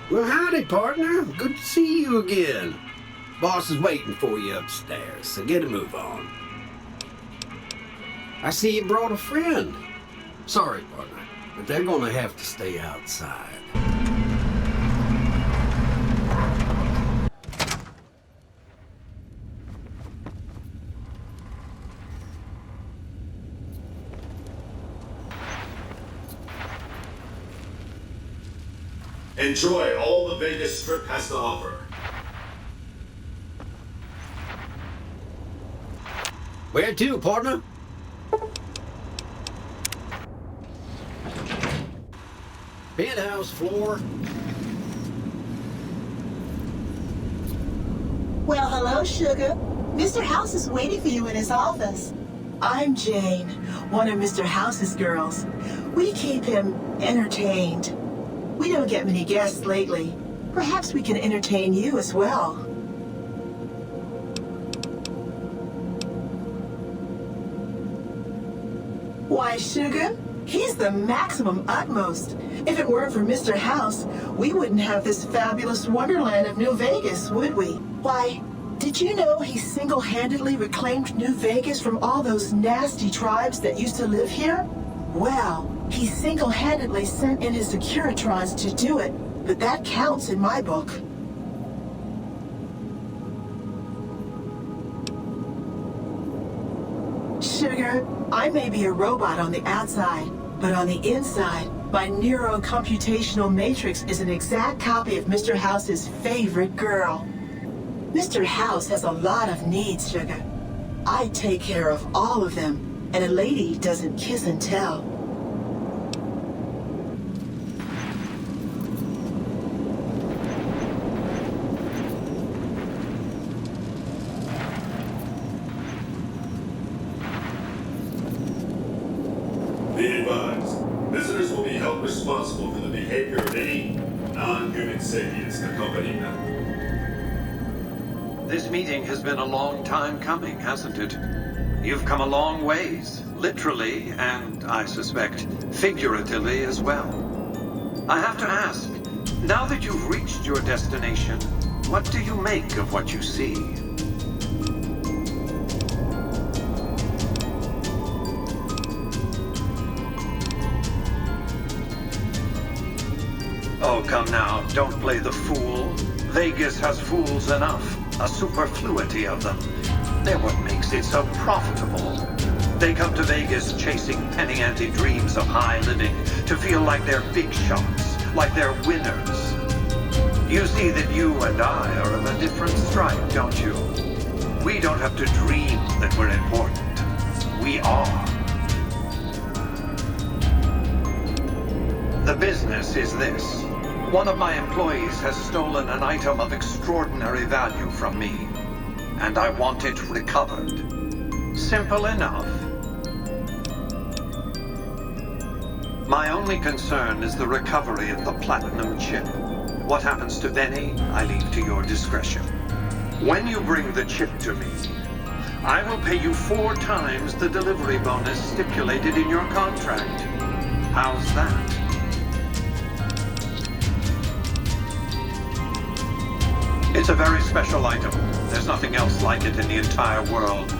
Well, howdy, partner. Good to see you again. Boss is waiting for you upstairs, so get a move on. I see you brought a friend. Sorry, partner, but they're gonna have to stay outside. Enjoy all the Vegas Strip has to offer. Where to, partner? Penthouse floor. Well, hello, sugar. Mr. House is waiting for you in his office. I'm Jane, one of Mr. House's girls. We keep him entertained. We don't get many guests lately. Perhaps we can entertain you as well. Why, sugar? He's the maximum utmost. If it weren't for Mr. House, we wouldn't have this fabulous wonderland of New Vegas, would we? Why, did you know he single-handedly reclaimed New Vegas from all those nasty tribes that used to live here? Well, he single-handedly sent in his Securitrons to do it, but that counts in my book. Sugar, I may be a robot on the outside, but on the inside, my neurocomputational matrix is an exact copy of Mr. House's favorite girl. Mr. House has a lot of needs, sugar. I take care of all of them, and a lady doesn't kiss and tell. Be advised, visitors will be held responsible for the behavior of any non-human sapiens accompanying them. This meeting has been a long time coming, hasn't it? You've come a long ways, literally, and I suspect figuratively as well. I have to ask, now that you've reached your destination, what do you make of what you see? Oh, come now, don't play the fool. Vegas has fools enough, a superfluity of them. They're what makes it so profitable. They come to Vegas chasing penny-ante dreams of high living, to feel like they're big shots, like they're winners. You see that you and I are of a different stripe, don't you? We don't have to dream that we're important. We are. The business is this. One of my employees has stolen an item of extraordinary value from me, and I want it recovered. Simple enough. My only concern is the recovery of the platinum chip. What happens to Benny, I leave to your discretion. When you bring the chip to me, I will pay you 4 times the delivery bonus stipulated in your contract. How's that? It's a very special item. There's nothing else like it in the entire world.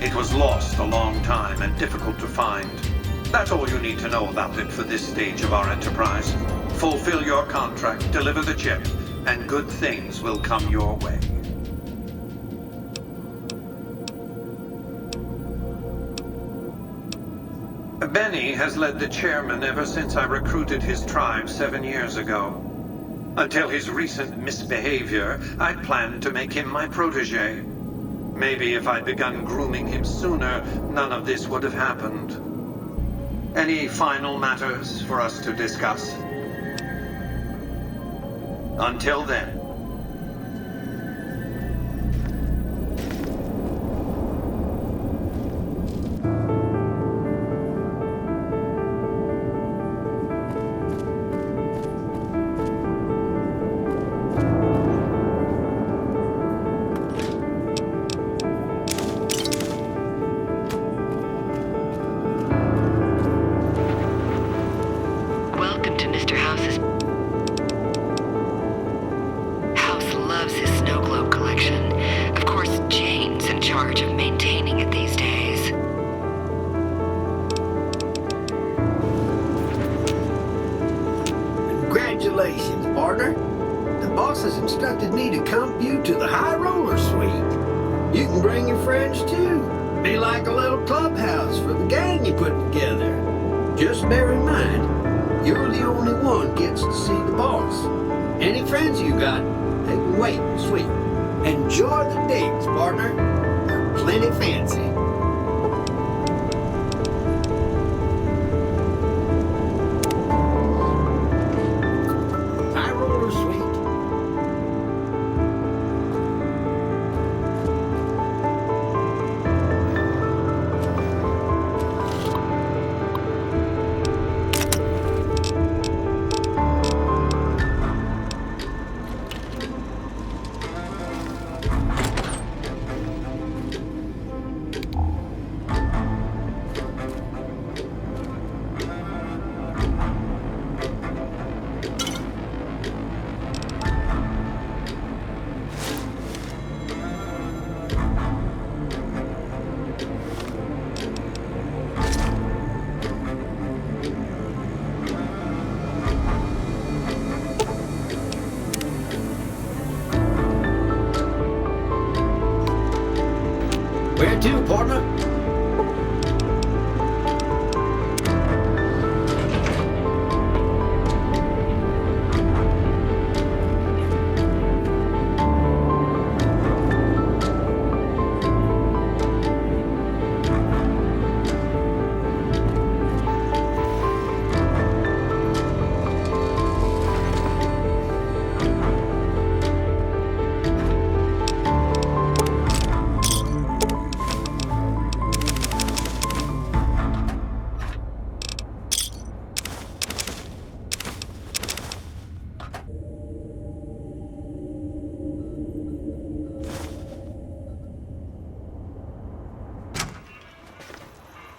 It was lost a long time and difficult to find. That's all you need to know about it for this stage of our enterprise. Fulfill your contract, deliver the chip, and good things will come your way. Benny has led the chairman ever since I recruited his tribe 7 years ago. Until his recent misbehavior, I'd planned to make him my protege. Maybe if I'd begun grooming him sooner, none of this would have happened. Any final matters for us to discuss? Until then. can bring your friends too. Be like a little clubhouse for the gang you put together. Just bear in mind, you're the only one gets to see the boss. Any friends you got, they can wait and sweet. Enjoy the digs, partner. They're plenty fancy. High roller sweet. Where to, partner?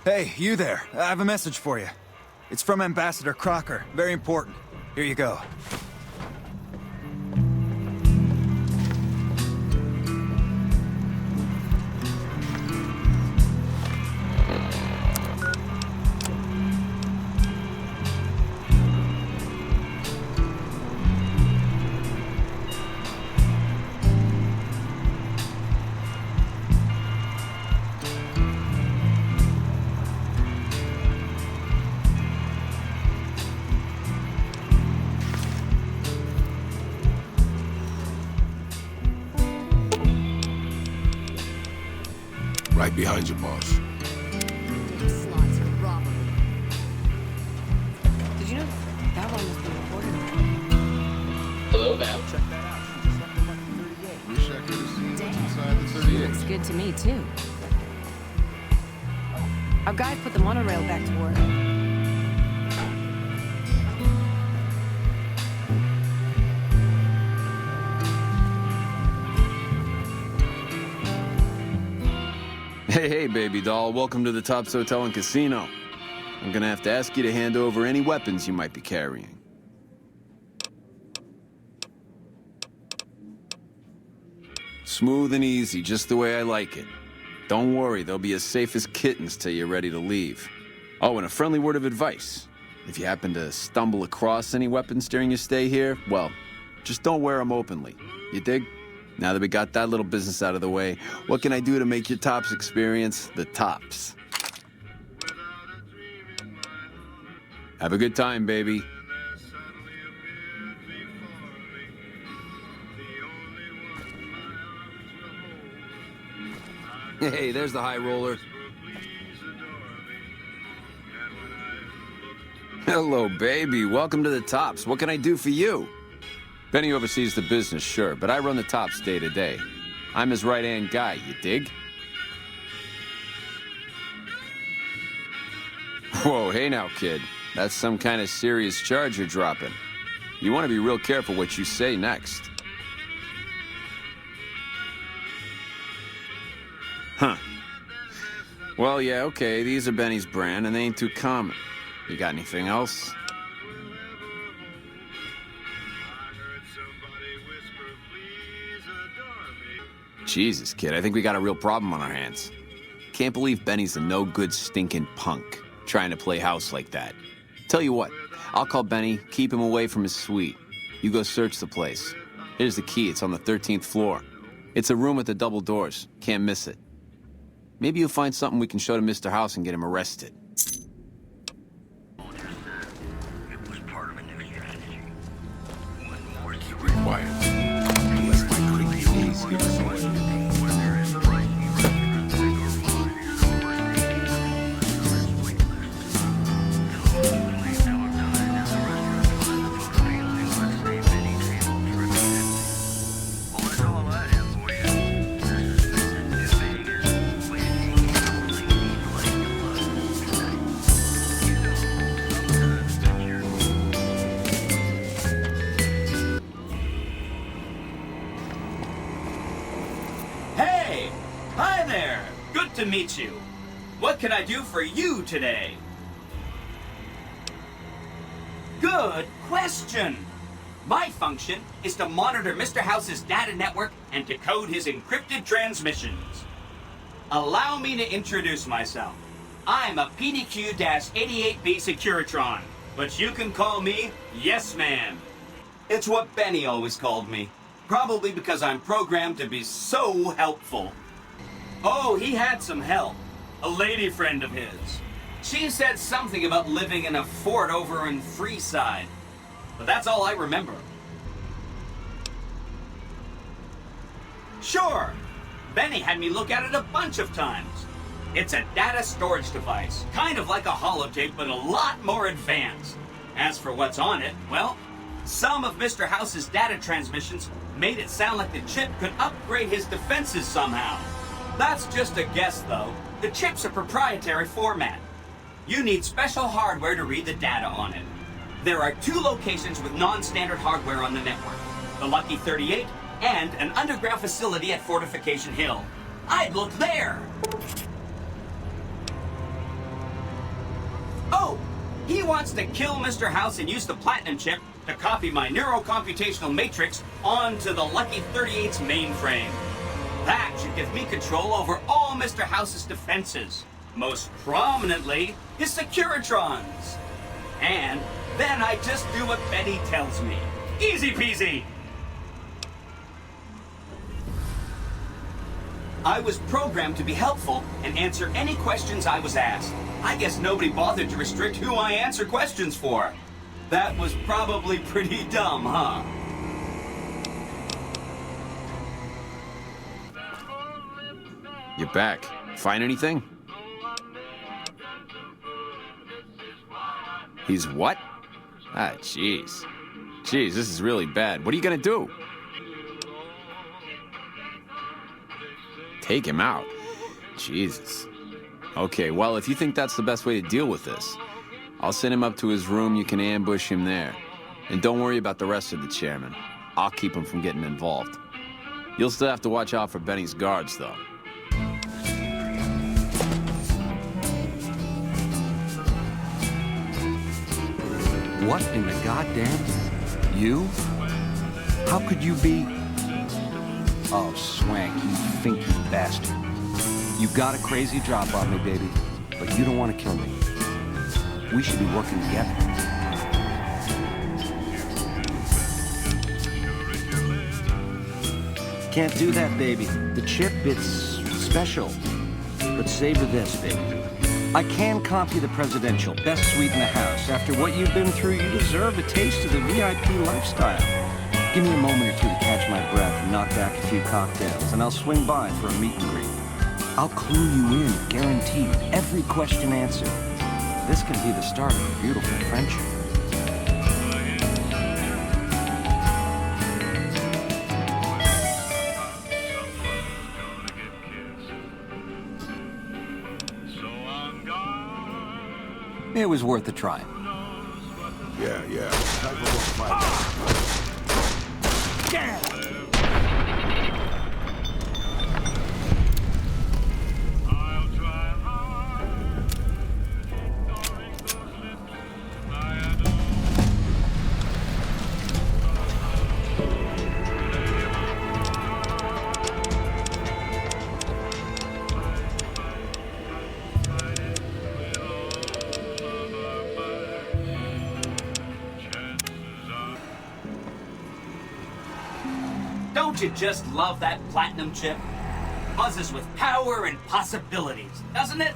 Hey, you there. I have a message for you. It's from Ambassador Crocker. Very important. Here you go. Right behind you, boss. Slots are robbery. Did you know that one was being recorded? Hello, Val. Check that out. She just left the lucky 38. Wish I could have seen what's Damn. inside the 38. Looks good to me, too. Our guy put the monorail back to work. Hey, baby doll. Welcome to the Tops Hotel and Casino. I'm gonna have to ask you to hand over any weapons you might be carrying. Smooth and easy, just the way I like it. Don't worry, they'll be as safe as kittens till you're ready to leave. Oh, and a friendly word of advice. If you happen to stumble across any weapons during your stay here, well, just don't wear them openly. You dig? Now that we got that little business out of the way, what can I do to make your Tops experience the tops? Have a good time, baby. Hey, there's the high roller. Hello, baby. Welcome to the Tops. What can I do for you? Benny oversees the business, sure, but I run the Tops day to day. I'm his right-hand guy, you dig? Whoa, hey now, kid. That's some kind of serious charge you're dropping. You want to be real careful what you say next. Huh. Well, yeah, okay, these are Benny's brand, and they ain't too common. You got anything else? Jesus, kid, I think we got a real problem on our hands. Can't believe Benny's a no-good stinking punk, trying to play house like that. Tell you what, I'll call Benny, keep him away from his suite. You go search the place. Here's the key, it's on the 13th floor. It's a room with the double doors. Can't miss it. Maybe you'll find something we can show to Mr. House and get him arrested. Keep it quiet. Unless my creepy knees give us away. To meet you. What can I do for you today? Good question. My function is to monitor Mr. House's data network and decode his encrypted transmissions. Allow me to introduce myself. I'm a PDQ-88B Securitron, but you can call me Yes Man. It's what Benny always called me, probably because I'm programmed to be so helpful. Oh, he had some help. A lady friend of his. She said something about living in a fort over in Freeside. But that's all I remember. Sure. Benny had me look at it a bunch of times. It's a data storage device. Kind of like a holotape, but a lot more advanced. As for what's on it, well, some of Mr. House's data transmissions made it sound like the chip could upgrade his defenses somehow. That's just a guess, though. The chip's a proprietary format. You need special hardware to read the data on it. There are 2 locations with non-standard hardware on the network. The Lucky 38 and an underground facility at Fortification Hill. I'd look there! Oh! He wants to kill Mr. House and use the Platinum chip to copy my neurocomputational matrix onto the Lucky 38's mainframe. That should give me control over all Mr. House's defenses. Most prominently, his Securitrons. And then I just do what Benny tells me. Easy peasy! I was programmed to be helpful and answer any questions I was asked. I guess nobody bothered to restrict who I answer questions for. That was probably pretty dumb, huh? You're back. Find anything? He's what? Ah, jeez. Jeez, this is really bad. What are you gonna do? Take him out? Jesus. Okay, well, if you think that's the best way to deal with this, I'll send him up to his room. You can ambush him there. And don't worry about the rest of the chairman. I'll keep him from getting involved. You'll still have to watch out for Benny's guards, though. What in the goddamn? You? How could you be? Oh, Swank, you finky bastard. You got a crazy drop on me, baby, but you don't want to kill me. We should be working together. Can't do that, baby. The chip, it's special. But savor this, baby. I can comp you the presidential, best suite in the house. After what you've been through, you deserve a taste of the VIP lifestyle. Give me a moment or 2 to catch my breath and knock back a few cocktails, and I'll swing by for a meet and greet. I'll clue you in, guaranteed, every question answered. This could be the start of a beautiful friendship. It was worth a try. Yeah. Don't you just love that platinum chip? Buzzes with power and possibilities, doesn't it?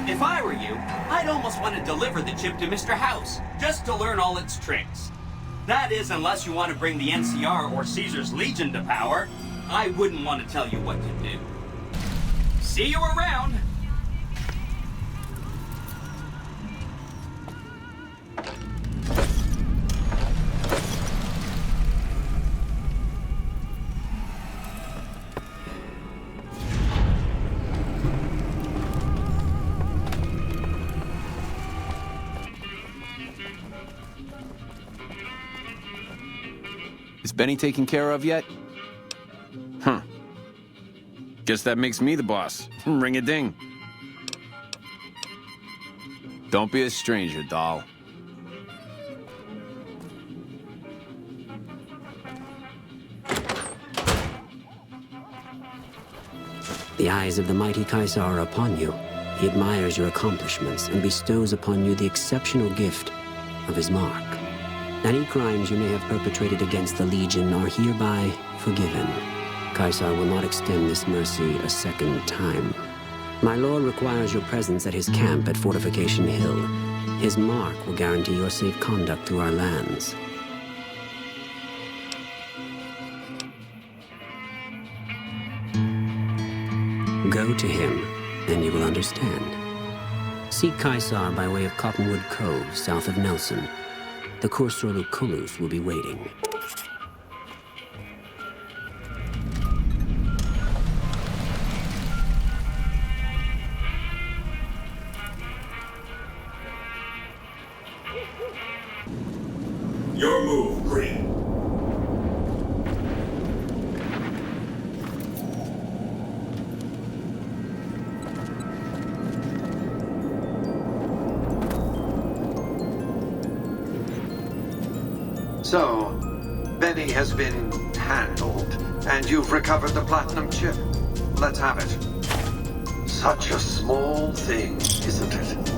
If I were you, I'd almost want to deliver the chip to Mr. House, just to learn all its tricks. That is, unless you want to bring the NCR or Caesar's Legion to power. I wouldn't want to tell you what to do. See you around! Is Benny taken care of yet? Huh. Guess that makes me the boss. Ring-a-ding. Don't be a stranger, doll. The eyes of the mighty Kaisar are upon you. He admires your accomplishments and bestows upon you the exceptional gift of his mark. Any crimes you may have perpetrated against the Legion are hereby forgiven. Kaisar will not extend this mercy a second time. My lord requires your presence at his camp at Fortification Hill. His mark will guarantee your safe conduct through our lands. Go to him, and you will understand. Seek Kaisar by way of Cottonwood Cove, south of Nelson. The Kursor Kulus will be waiting. Your move, Green. So, Benny has been handled, and you've recovered the platinum chip. Let's have it. Such a small thing, isn't it?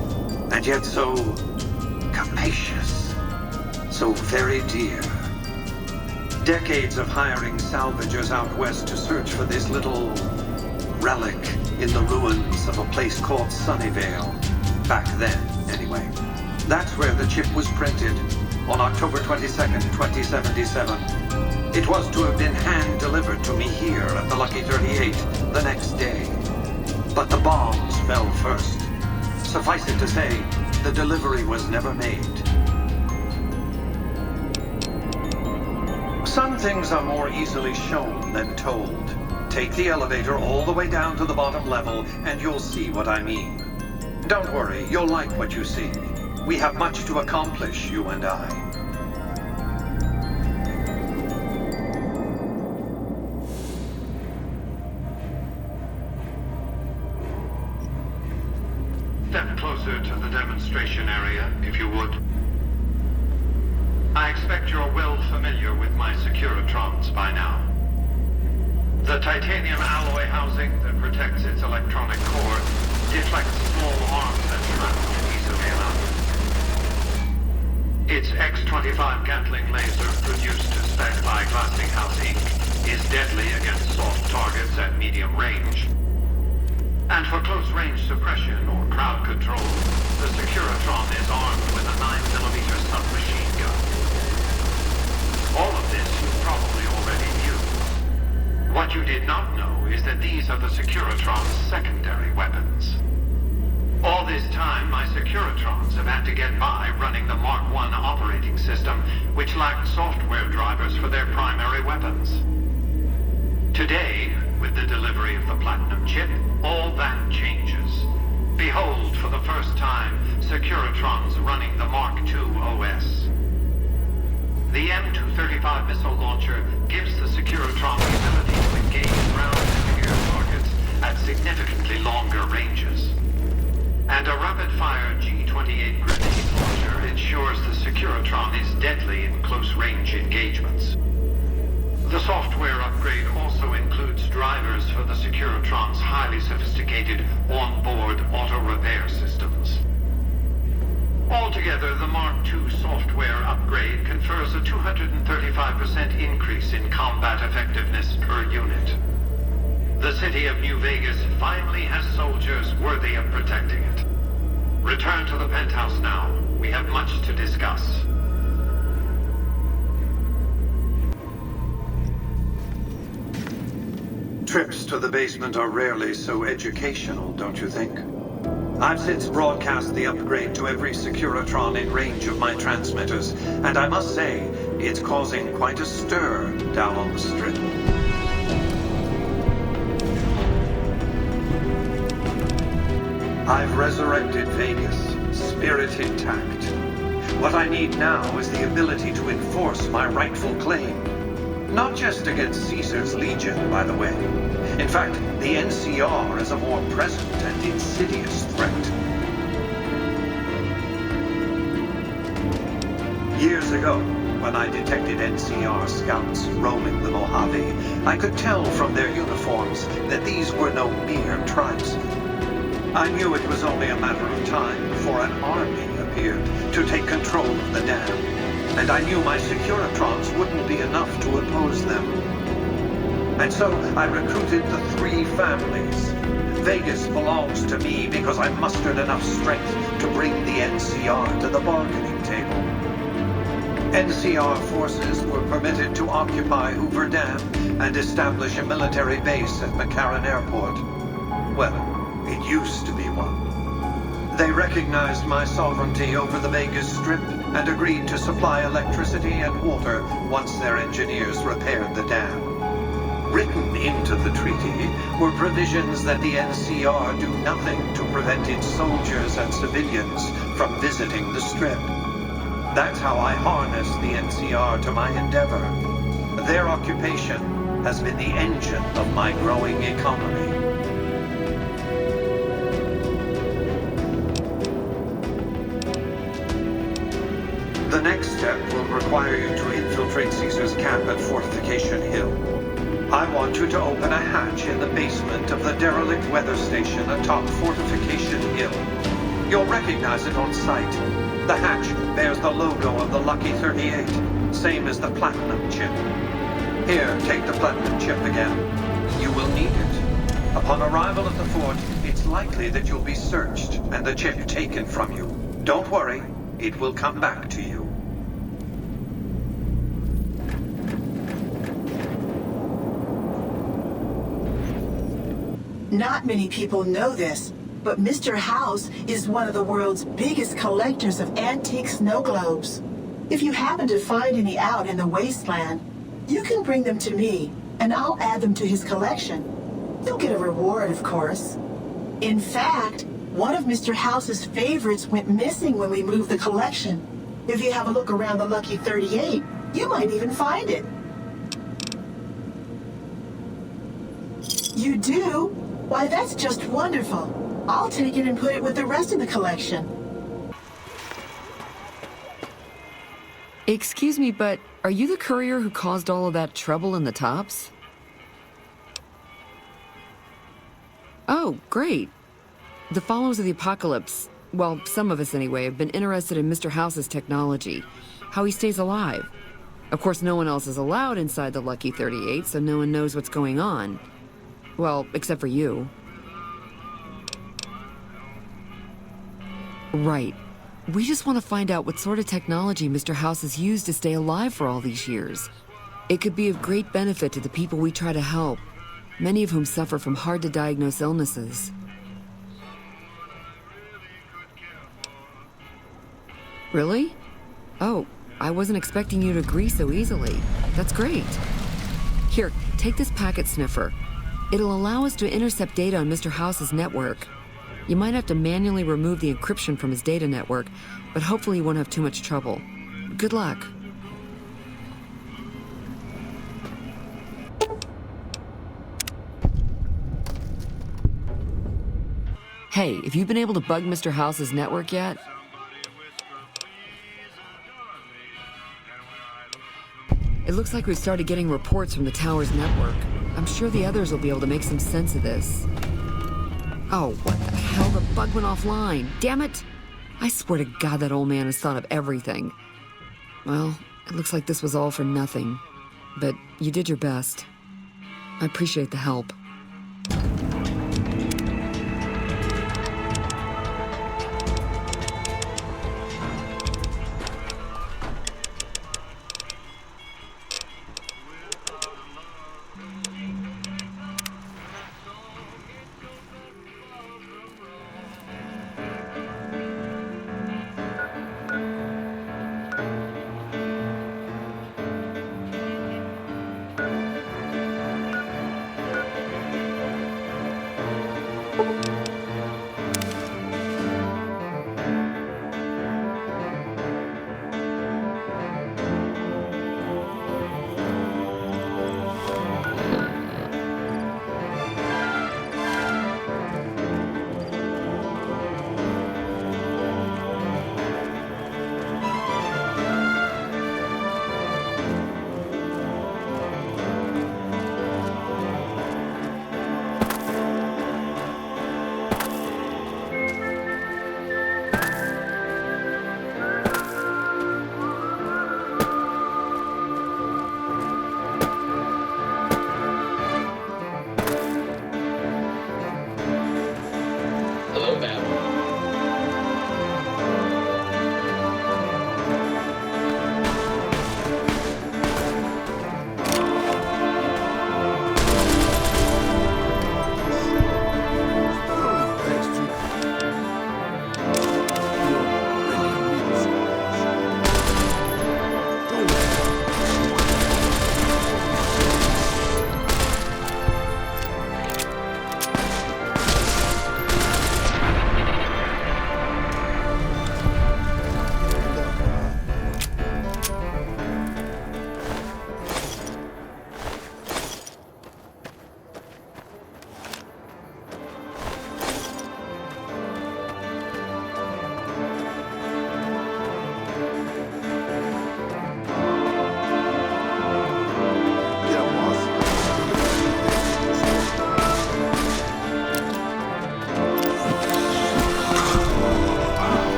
And yet so capacious, so very dear. Decades of hiring salvagers out west to search for this little relic in the ruins of a place called Sunnyvale. Back then, anyway. That's where the chip was printed. On October 22nd, 2077. It was to have been hand-delivered to me here at the Lucky 38 the next day. But the bombs fell first. Suffice it to say, the delivery was never made. Some things are more easily shown than told. Take the elevator all the way down to the bottom level, and you'll see what I mean. Don't worry, you'll like what you see. We have much to accomplish, you and I. Step closer to the demonstration area, if you would. I expect you're well familiar with my Securitrons by now. The titanium alloy housing that protects its electronic core deflects small arms and shrapnel easily enough. Its X-25 Gatling laser, produced to spec by Glassinghouse Inc., is deadly against soft targets at medium range. And for close-range suppression or crowd control, the Securitron is armed with a 9mm submachine gun. All of this you probably already knew. What you did not know is that these are the Securitron's secondary weapons. All this time, my Securitrons have had to get by running the Mark I operating system, which lacked software drivers for their primary weapons. Today, with the delivery of the Platinum chip, all that changes. Behold, for the first time, Securitrons running the Mark II OS. The M235 missile launcher gives the Securitron the ability to engage ground and air targets at significantly longer ranges. And a rapid-fire G-28 grenade launcher ensures the Securitron is deadly in close-range engagements. The software upgrade also includes drivers for the Securitron's highly sophisticated on-board auto-repair systems. Altogether, the Mark II software upgrade confers a 235% increase in combat effectiveness per unit. The city of New Vegas finally has soldiers worthy of protecting it. Return to the penthouse now. We have much to discuss. Trips to the basement are rarely so educational, don't you think? I've since broadcast the upgrade to every Securitron in range of my transmitters, and I must say, it's causing quite a stir down on the Strip. I've resurrected Vegas, spirit intact. What I need now is the ability to enforce my rightful claim. Not just against Caesar's Legion, by the way. In fact, the NCR is a more present and insidious threat. Years ago, when I detected NCR scouts roaming the Mojave, I could tell from their uniforms that these were no mere tribesmen. I knew it was only a matter of time before an army appeared to take control of the dam. And I knew my Securitrons wouldn't be enough to oppose them. And so I recruited the 3 families. Vegas belongs to me because I mustered enough strength to bring the NCR to the bargaining table. NCR forces were permitted to occupy Hoover Dam and establish a military base at McCarran Airport. Well, it used to be one. They recognized my sovereignty over the Vegas Strip and agreed to supply electricity and water once their engineers repaired the dam. Written into the treaty were provisions that the NCR do nothing to prevent its soldiers and civilians from visiting the Strip. That's how I harness the NCR to my endeavor. Their occupation has been the engine of my growing economy. The next step will require you to infiltrate Caesar's camp at Fortification Hill. I want you to open a hatch in the basement of the derelict weather station atop Fortification Hill. You'll recognize it on sight. The hatch bears the logo of the Lucky 38, same as the Platinum chip. Here, take the Platinum chip again. You will need it. Upon arrival at the fort, it's likely that you'll be searched and the chip taken from you. Don't worry, it will come back to you. Not many people know this, but Mr. House is one of the world's biggest collectors of antique snow globes. If you happen to find any out in the wasteland, you can bring them to me, and I'll add them to his collection. You'll get a reward, of course. In fact, one of Mr. House's favorites went missing when we moved the collection. If you have a look around the Lucky 38, you might even find it. You do? Why, that's just wonderful. I'll take it and put it with the rest of the collection. Excuse me, but are you the courier who caused all of that trouble in the tops? Oh, great. The followers of the apocalypse, well, some of us anyway, have been interested in Mr. House's technology, how he stays alive. Of course, no one else is allowed inside the Lucky 38, so no one knows what's going on. Well, except for you. Right. We just want to find out what sort of technology Mr. House has used to stay alive for all these years. It could be of great benefit to the people we try to help, many of whom suffer from hard-to-diagnose illnesses. Really? Oh, I wasn't expecting you to agree so easily. That's great. Here, take this packet sniffer. It'll allow us to intercept data on Mr. House's network. You might have to manually remove the encryption from his data network, but hopefully you won't have too much trouble. Good luck. Hey, have you been able to bug Mr. House's network yet? It looks like we've started getting reports from the tower's network. I'm sure the others will be able to make some sense of this. Oh, what the hell? The bug went offline. Damn it! I swear to God that old man has thought of everything. Well, it looks like this was all for nothing. But you did your best. I appreciate the help.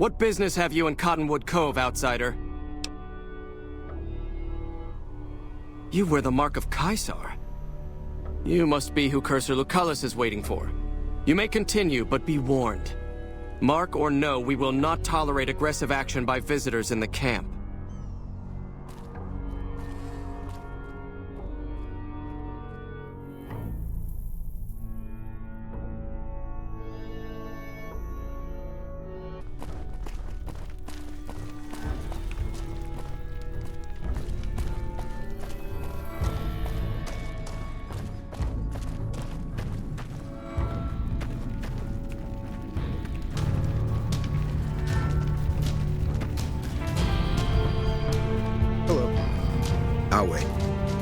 What business have you in Cottonwood Cove, outsider? You wear the mark of Caesar. You must be who Cursor Lucullus is waiting for. You may continue, but be warned. Mark or no, we will not tolerate aggressive action by visitors in the camp.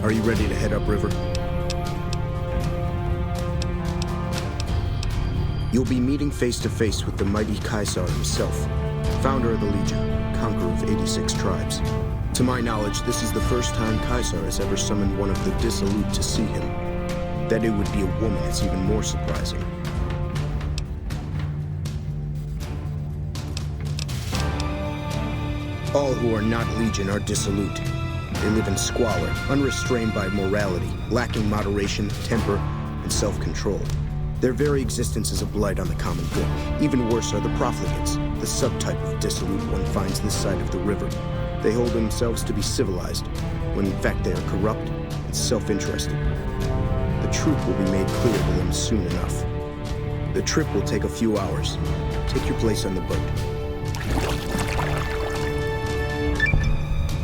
Are you ready to head upriver? You'll be meeting face to face with the mighty Caesar himself, founder of the Legion, conqueror of 86 tribes. To my knowledge, this is the first time Caesar has ever summoned one of the dissolute to see him. That it would be a woman is even more surprising. All who are not Legion are dissolute. They live in squalor, unrestrained by morality, lacking moderation, temper, and self-control. Their very existence is a blight on the common good. Even worse are the profligates, the subtype of dissolute one finds this side of the river. They hold themselves to be civilized, when in fact they are corrupt and self-interested. The truth will be made clear to them soon enough. The trip will take a few hours. Take your place on the boat.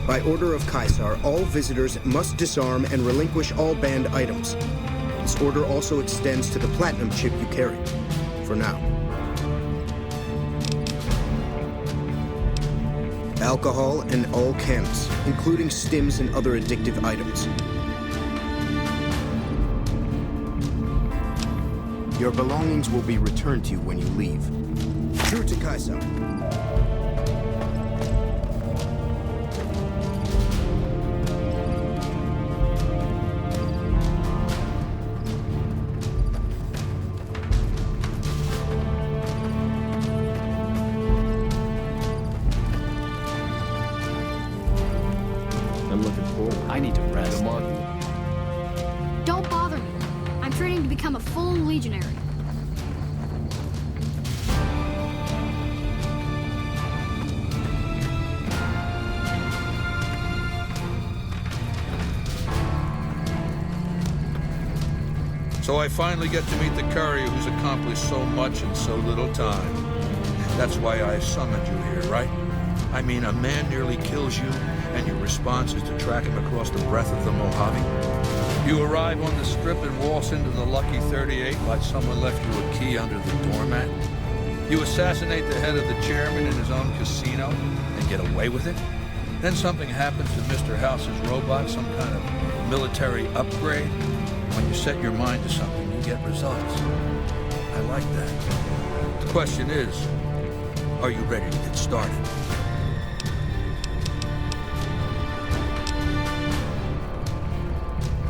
By order of Caesar, all visitors must disarm and relinquish all banned items. This order also extends to the platinum chip you carry. For now. Alcohol and all chems, including stims and other addictive items. Your belongings will be returned to you when you leave. True to Caesar. I'm looking forward. I need to rest. Don't bother me. I'm training to become a full legionary. So I finally get to meet the courier who's accomplished so much in so little time. That's why I summoned you here, right? I mean, a man nearly kills you, and your response is to track him across the breadth of the Mojave. You arrive on the strip and waltz into the Lucky 38 like someone left you a key under the doormat. You assassinate the head of the chairman in his own casino and get away with it. Then something happens to Mr. House's robot, some kind of military upgrade. When you set your mind to something, you get results. I like that. The question is, are you ready to get started?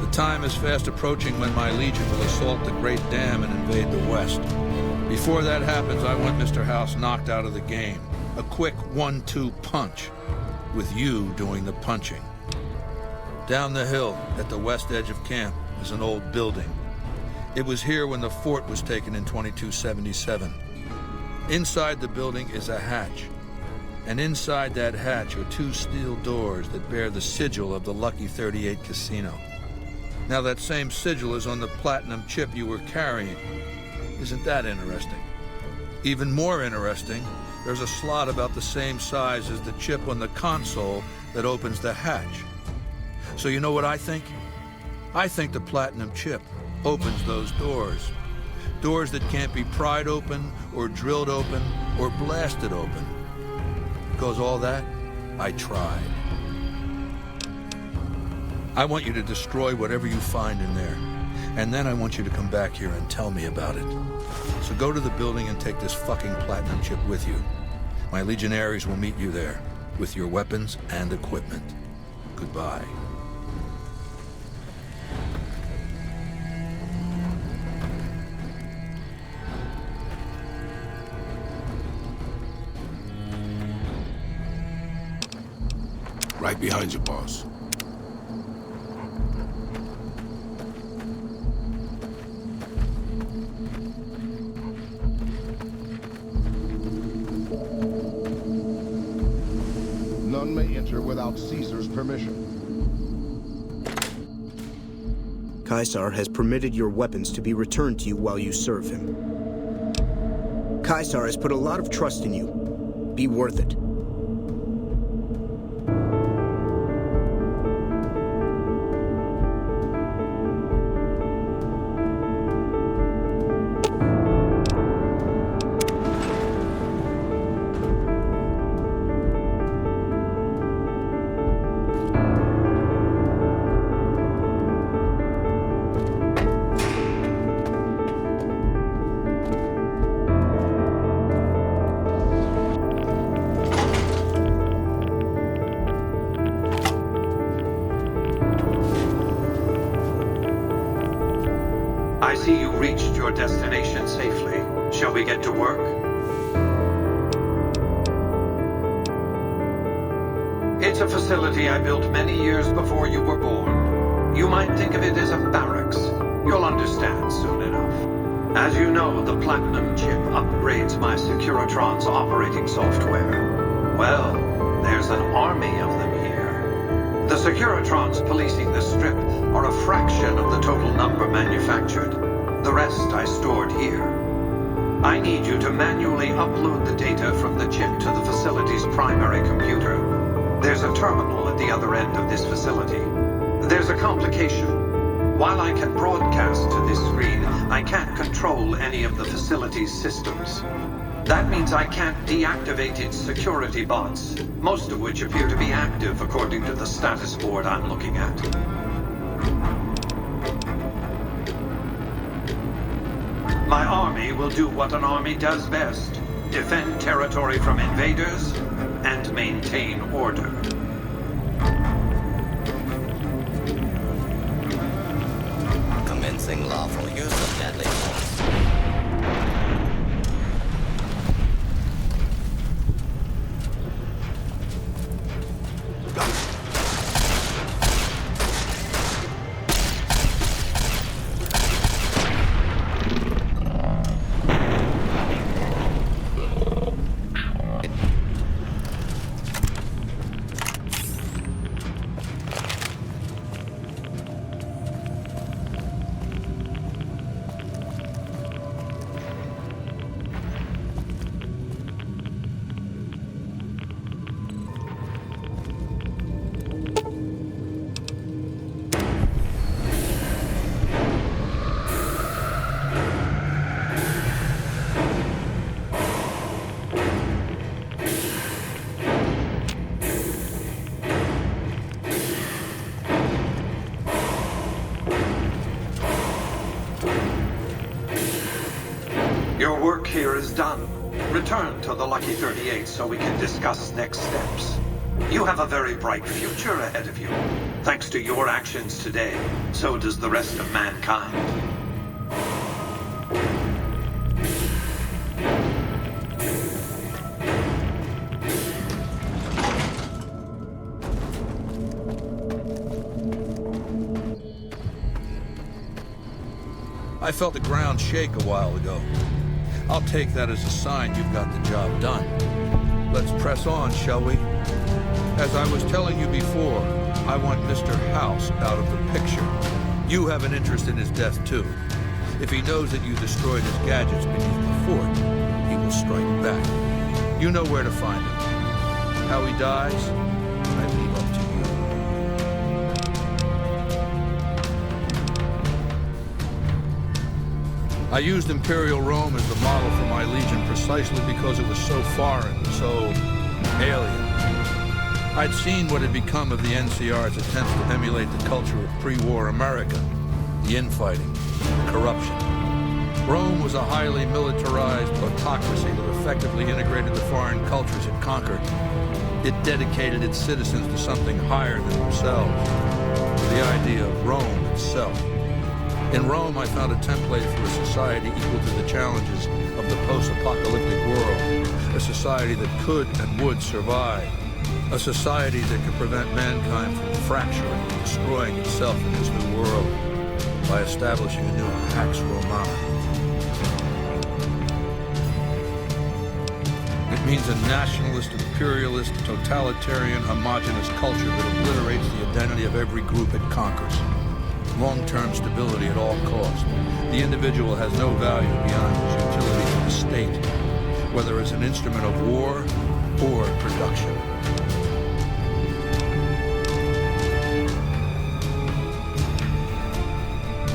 The time is fast approaching when my legion will assault the Great Dam and invade the West. Before that happens, I want Mr. House knocked out of the game. A quick 1-2 punch, with you doing the punching. Down the hill, at the west edge of camp, is an old building. It was here when the fort was taken in 2277. Inside the building is a hatch, and inside that hatch are 2 steel doors that bear the sigil of the Lucky 38 Casino. Now that same sigil is on the platinum chip you were carrying. Isn't that interesting? Even more interesting, there's a slot about the same size as the chip on the console that opens the hatch. So you know what I think? I think the platinum chip opens those doors. Doors that can't be pried open, or drilled open, or blasted open. Because all that, I tried. I want you to destroy whatever you find in there. And then I want you to come back here and tell me about it. So go to the building and take this fucking platinum chip with you. My legionaries will meet you there, with your weapons and equipment. Goodbye. Right behind you, boss. None may enter without Caesar's permission. Caesar has permitted your weapons to be returned to you while you serve him. Caesar has put a lot of trust in you. Be worth it. I see you reached your destination safely. Shall we get to work? It's a facility I built many years before you were born. You might think of it as a barracks. You'll understand soon enough. As you know, the Platinum chip upgrades my Securitron's operating software. Well, there's an army of them here. The Securitrons policing the strip are a fraction of the total number manufactured. The rest I stored here. I need you to manually upload the data from the chip to the facility's primary computer. There's a terminal at the other end of this facility. There's a complication. While I can broadcast to this screen, I can't control any of the facility's systems. That means I can't deactivate its security bots, most of which appear to be active according to the status board I'm looking at. My army will do what an army does best: defend territory from invaders and maintain order. Commencing lawful use of deadly force. Your work here is done. Return to the Lucky 38 so we can discuss next steps. You have a very bright future ahead of you. Thanks to your actions today, so does the rest of mankind. I felt the ground shake a while ago. I'll take that as a sign you've got the job done. Let's press on, shall we? As I was telling you before, I want Mr. House out of the picture. You have an interest in his death, too. If he knows that you destroyed his gadgets beneath the fort, he will strike back. You know where to find him. How he dies, I leave up to you. I used Imperial Rome as the model for my Legion precisely because it was so foreign, so alien. I'd seen what had become of the NCR's attempts to emulate the culture of pre-war America, the infighting, the corruption. Rome was a highly militarized autocracy that effectively integrated the foreign cultures it conquered. It dedicated its citizens to something higher than themselves, the idea of Rome itself. In Rome, I found a template for a society equal to the challenges of the post-apocalyptic world, a society that could and would survive, a society that could prevent mankind from fracturing and destroying itself in this new world by establishing a new Pax Romana. It means a nationalist, imperialist, totalitarian, homogenous culture that obliterates the identity of every group it conquers. Long-term stability at all costs. The individual has no value beyond his utility to the state, whether as an instrument of war or production.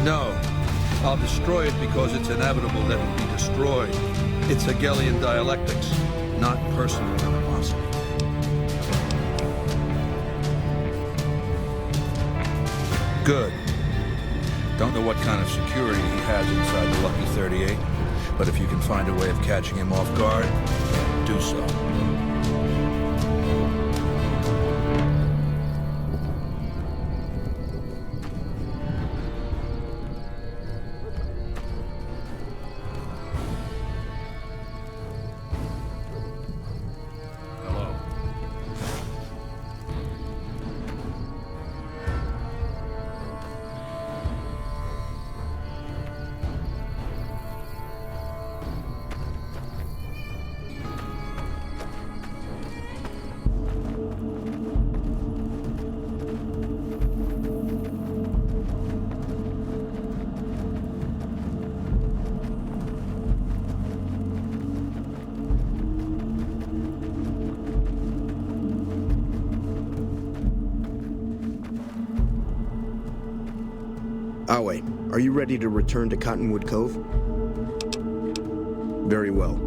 No, I'll destroy it because it's inevitable that it be destroyed. It's Hegelian dialectics, not personal animosity. Good. Don't know what kind of security he has inside the Lucky 38, but if you can find a way of catching him off guard, do so. Awe, are you ready to return to Cottonwood Cove? Very well.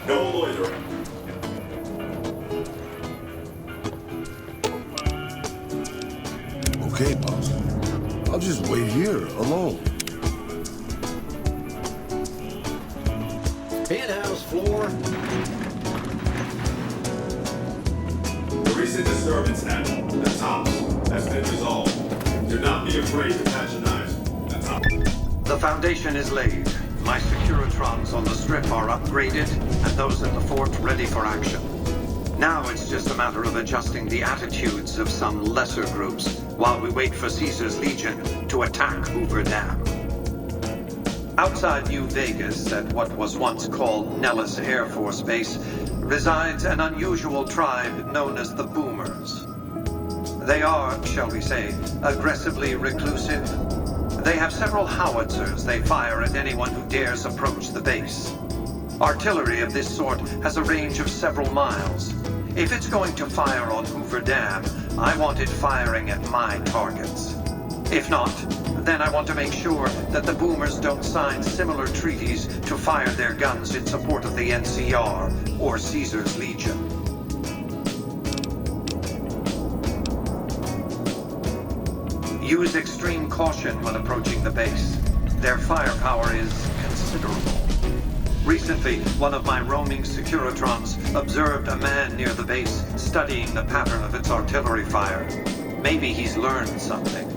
No loitering. Okay, boss. I'll just wait here, alone. Penthouse floor. The recent disturbance at the top has been resolved. Do not be afraid to patronize the top. The foundation is laid. My Securitrons on the strip are upgraded, and those at the fort ready for action. Now it's just a matter of adjusting the attitudes of some lesser groups while we wait for Caesar's Legion to attack Hoover Dam. Outside New Vegas, at what was once called Nellis Air Force Base, resides an unusual tribe known as the Boomers. They are, shall we say, aggressively reclusive. They have several howitzers they fire at anyone who dares approach the base. Artillery of this sort has a range of several miles. If it's going to fire on Hoover Dam, I want it firing at my targets. If not, then I want to make sure that the Boomers don't sign similar treaties to fire their guns in support of the NCR or Caesar's Legion. Use extreme caution when approaching the base. Their firepower is considerable. Recently, one of my roaming Securitrons observed a man near the base studying the pattern of its artillery fire. Maybe he's learned something.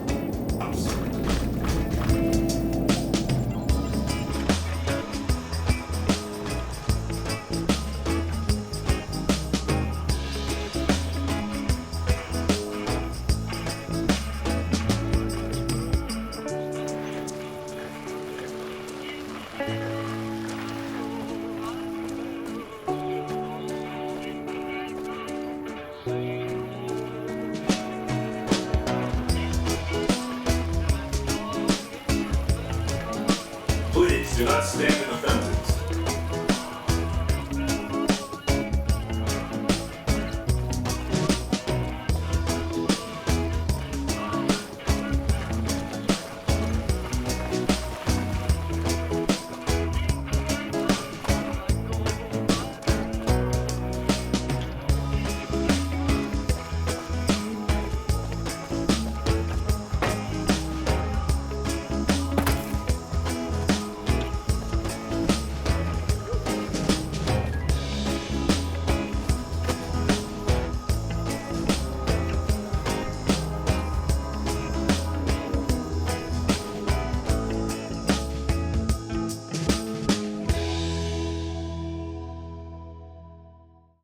Please do not stand in the fence.